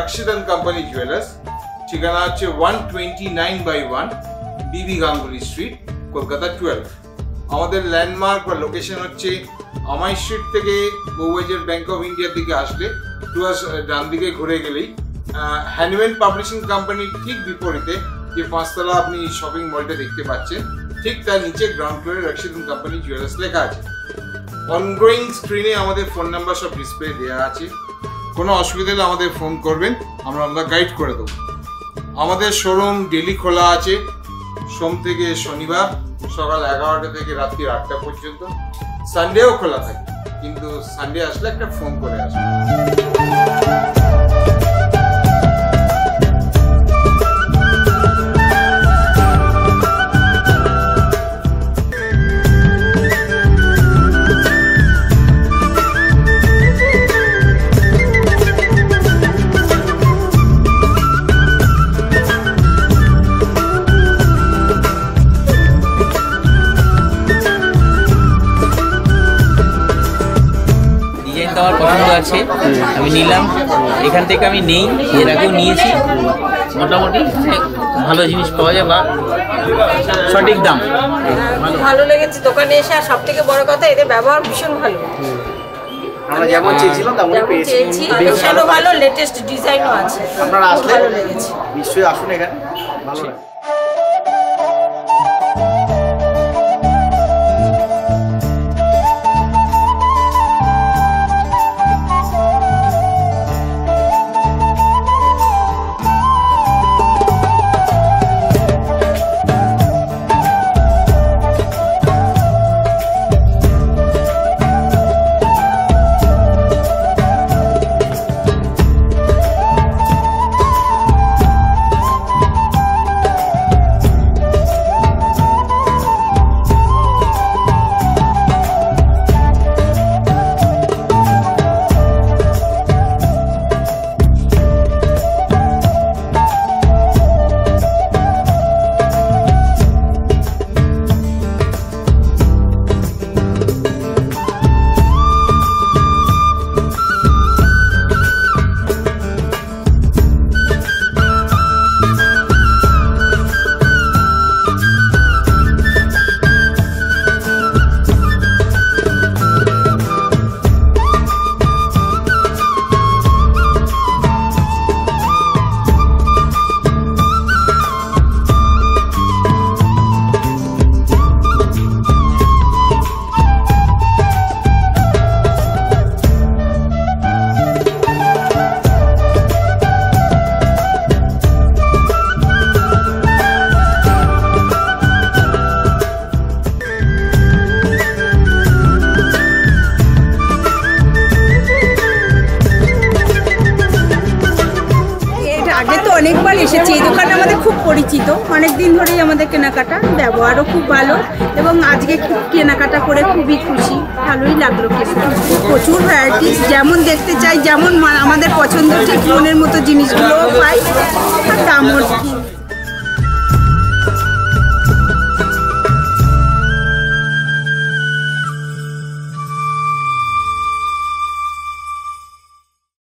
RAKSHIT company jewellers. ঠিকানা হচ্ছে 129/1 বিবি Ganguly street, Kolkata 12। আমাদের ল্যান্ডমার্ক বা লোকেশন হচ্ছে আমাই স্ট্রিট থেকে বউবাজার ব্যাংক অফ ইন্ডিয়ার দিকে আসলে ডান দিকে ঘুরে গেলেই হ্যানম্যান পাবলিশিং কোম্পানির ঠিক বিপরীতে যে 5 তলা আপনি শপিং মলটা দেখতে পাচ্ছেন, ঠিক তার নিচে গ্রাউন্ড ফ্লোরে RAKSHIT কোম্পানি জুয়েলার্স লেখা আছে। অনগোয়িং স্ক্রিনে আমাদের ফোন নাম্বার সব ডিসপ্লে দেওয়া আছে। কোনো অসুবিধা হলে আমাদের ফোন করবেন, আমরা গাইড করে দেবো। আমাদের শোরুম ডেলি খোলা আছে, সোম থেকে শনিবার সকাল 11টা থেকে রাত্রি 8টা পর্যন্ত। সানডেও খোলা থাকে, কিন্তু সানডে আসলে একটা ফোন করে আসবে। আমার পছন্দ আছে, আমি নিলাম। এখান থেকে আমি নেই, এর আগেও নিয়েছি। মোটামুটি ভালো জিনিস পাওয়া যায় বা সঠিক দাম। ভালো লেগেছে দোকানে এসে, আর সব থেকে বড় কথা এদের ব্যবহার ভীষণ ভালো। আমরা যেমন চেয়েছিলাম তেমনই পেয়েছি। ডিজাইনও ভালো, লেটেস্ট ডিজাইনও আছে। আপনারা আসলে ভালো লেগেছে, নিশ্চয়ই আসুন এখানে, ভালো লাগে। অনেকবার এসেছি। এই দোকানে আমাদের খুব পরিচিত, অনেক দিন ধরেই আমাদের কেনাকাটা, ব্যবহারও খুব ভালো এবং আজকে খুব কেনাকাটা করে খুবই খুশি, ভালোই লাগলো। প্রচুর ভ্যারাইটিস, যেমন দেখতে চাই, যেমন আমাদের পছন্দ ঠিক মনের মতো জিনিসগুলোও পাই, আর দামও